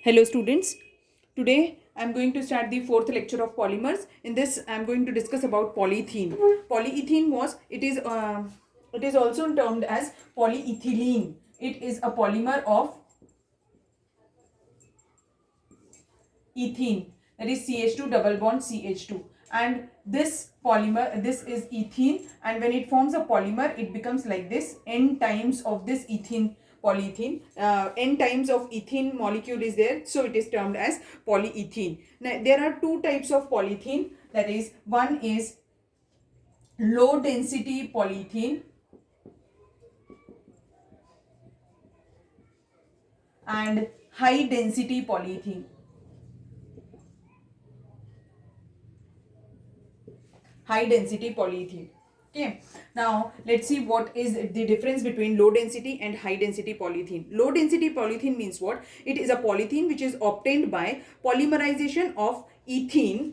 Hello students, today I am going to start the fourth lecture of polymers. In this I am going to discuss about polyethylene. Polyethylene it is also termed as polyethylene. It is a polymer of ethene, that is CH2 double bond CH2, and this polymer, this is ethene, and when it forms a polymer it becomes like this, n times of this ethene polyethylene, n times of ethene molecule is there, so it is termed as polyethylene. Now there are two types of polyethylene, that is, one is low density polyethylene and high density polyethylene. High density polyethylene. Okay, now let's see what is the difference between low density and high density polyethylene. Low density polyethylene means what? It is a polyethylene which is obtained by polymerization of ethene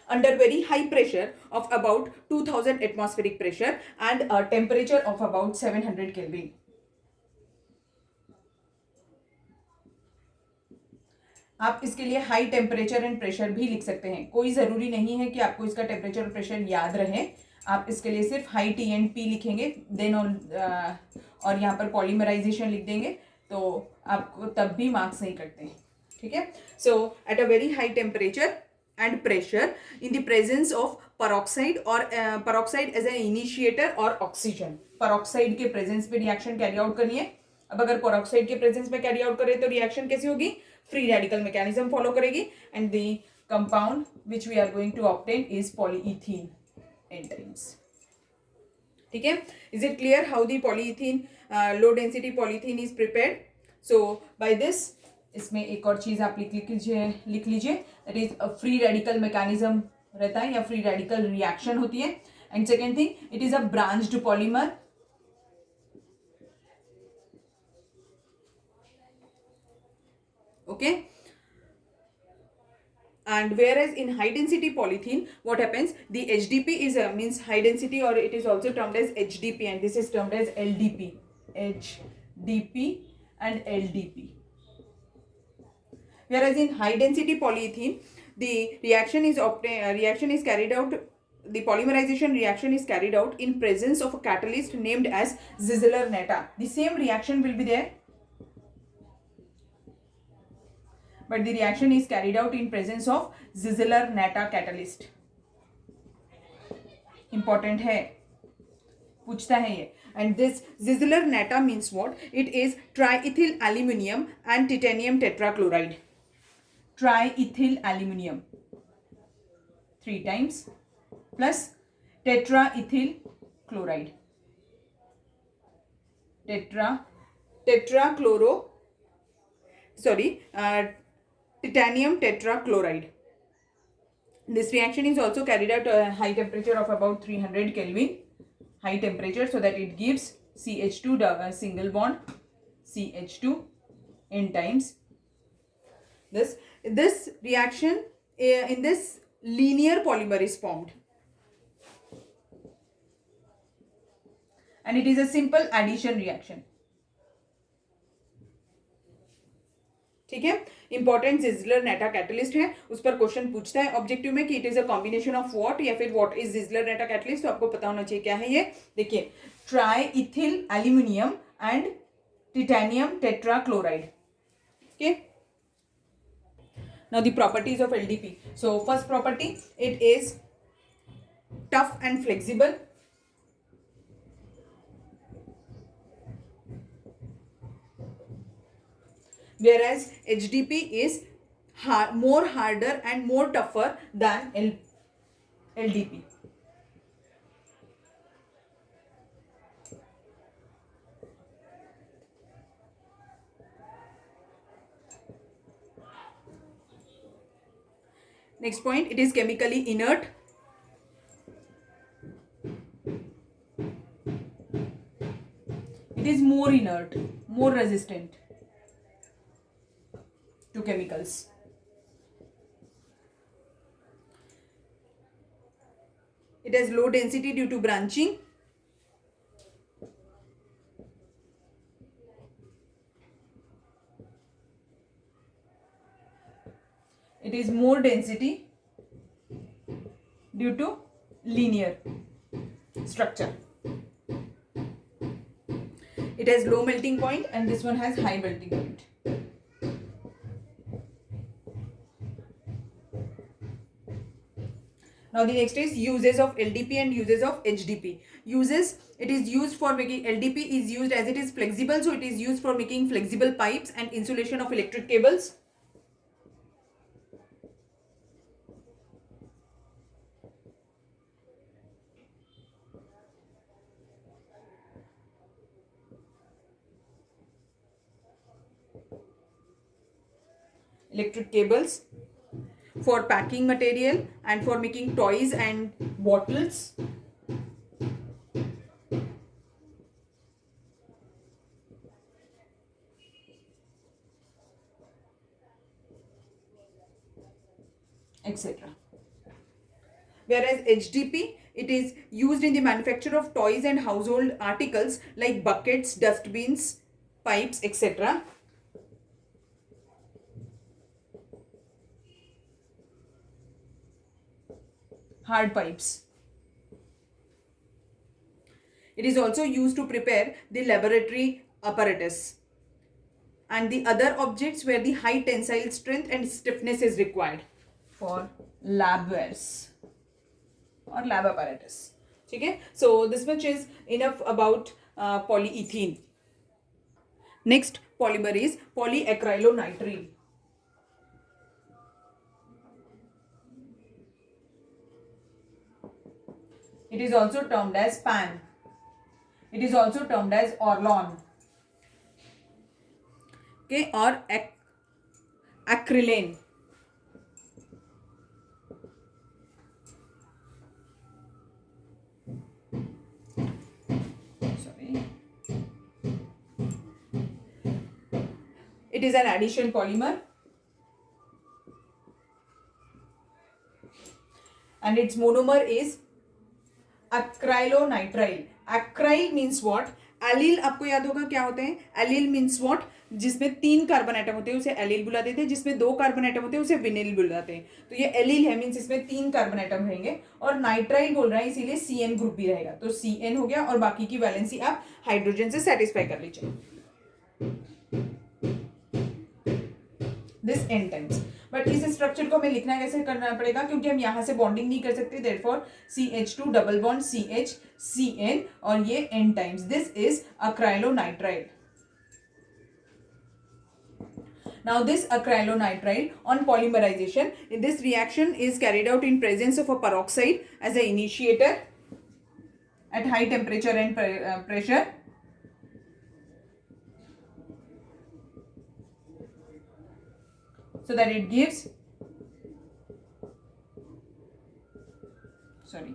under very high pressure of about 2000 atmospheric pressure and a temperature of about 700 Kelvin. आप इसके लिए high temperature and pressure भी लिख सकते हैं, कोई ज़रूरी नहीं है कि आपको इसका टेम्परेचर और प्रेशर याद रहे. आप इसके लिए सिर्फ हाई टी एंड पी लिखेंगे देन और यहाँ पर पॉलीमराइजेशन लिख देंगे तो आपको तब भी मार्क्स नहीं कटते हैं. ठीक है. So at a very high temperature and pressure in the presence of peroxide और peroxide एज एन इनिशिएटर और ऑक्सीजन. peroxide के प्रेजेंस पे रिएक्शन कैरी आउट करनी है. अब अगर peroxide के प्रेजेंस में कैरी आउट करें तो रिएक्शन कैसी होगी? फ्री रेडिकल मैकेनिज्म फॉलो करेगी and the compound which we are going to obtain is polyethylene enzymes. ठीक है. Is it clear how the polyethylene low density polyethylene is prepared? So by this, इसमें एक और चीज आप लिख लीजिए that is free radical mechanism रहता है या फ्री रेडिकल रिएक्शन होती है. And second thing, it is a branched polymer. Okay, and whereas in high density polythene what happens, the HDP is means high density, or it is also termed as HDP, and this is termed as LDP. HDP and LDP. Whereas in high density polyethylene the reaction is carried out, the polymerization reaction is carried out in presence of a catalyst named as Ziegler-Natta. The same reaction will be there, but the reaction is carried out in presence of Ziegler-Natta catalyst. Important है, पूछता है ये. And this Ziegler-Natta means what? It is triethyl aluminium and titanium tetrachloride. Triethyl aluminium 3 times plus tetraethyl chloride. Titanium tetrachloride. This reaction is also carried out at a high temperature of about 300 Kelvin. High temperature, so that it gives CH2 single bond CH2 n times. This reaction in this linear polymer is formed, and it is a simple addition reaction. ठीक है. Important Ziegler-Natta catalyst है, उस पर question पूछता है objective में कि it is a combination of what, या फिर व्हाट इज Ziegler-Natta कैटलिस्ट. तो आपको पता होना चाहिए क्या है ये. देखिए, triethyl aluminium and titanium tetrachloride. Okay. Now the properties of LDP. So first property, it is tough and flexible. Whereas HDP is more harder and more tougher than LDP. Next point, it is chemically inert. It is more inert, more resistant to chemicals. It has low density due to branching. it is more density due to linear structure. It has low melting point and this one has high melting point. Now the next is uses of LDP and uses of HDP. Uses, it is used for making, LDP is used as it is flexible, so it is used for making flexible pipes and insulation of electric cables. Electric cables for packing material and for making toys and bottles. Etc. Whereas HDP, it is used in the manufacture of toys and household articles like buckets, dustbins, pipes, etc. Hard pipes. It is also used to prepare the laboratory apparatus and the other objects where the high tensile strength and stiffness is required for labwares or lab apparatus. Okay, so this much is enough about polyethylene. Next polymer is polyacrylonitrile. It is also termed as PAN. It is also termed as Orlon. Okay, or acrylane. Sorry. It is an addition polymer. And its monomer is acrylonitrile. Acryl means what? Allyl आपको याद होगा क्या होते हैं? Allyl means what? जिसमें 3 carbon atom होते हैं उसे एलिल बुलाते थे, जिसमें 2 कार्बन एटम होते हैं उसे विनिल बुलाते हैं. तो ये एलिल है, मीन्स इसमें 3 कार्बन एटम रहेंगे और नाइट्राइल बोल रहा है इसीलिए CN ग्रुप भी रहेगा. तो CN हो गया और बाकी की वैलेंसी आप हाइड्रोजन से सेटिस्फाई कर लीजिए. This N times. बट इस स्ट्रक्चर को हमें लिखना कैसे करना पड़ेगा, क्योंकि हम यहाँ से बॉन्डिंग नहीं कर सकते. Therefore CH2 double bond CH CN और ये N times. This is acrylonitrile. Now this acrylonitrile on polymerization, this reaction is carried out in presence of a peroxide as an initiator at high temperature and pressure. So that it gives, sorry,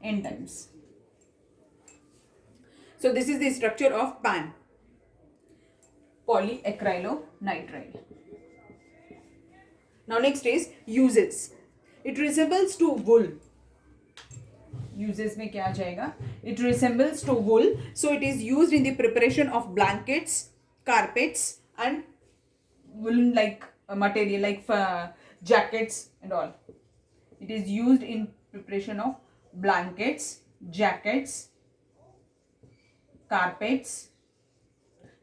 N times. So this is the structure of PAN, polyacrylonitrile. Now next is uses. It resembles to wool. Uses में क्या आ जाएगा? It resembles to wool. So it is used in the preparation of blankets, carpets and woolen like material like jackets and all. It is used in preparation of blankets, jackets, carpets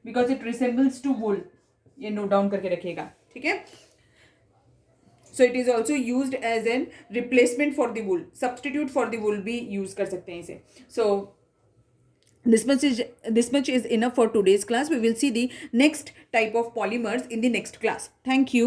because it resembles to wool. ये note down करके रखिएगा, ठीक है. So it is also used as an replacement for the wool. Substitute for the wool भी use कर सकते हैं इसे. So this much is enough for today's class. We will see the next type of polymers in the next class. Thank you.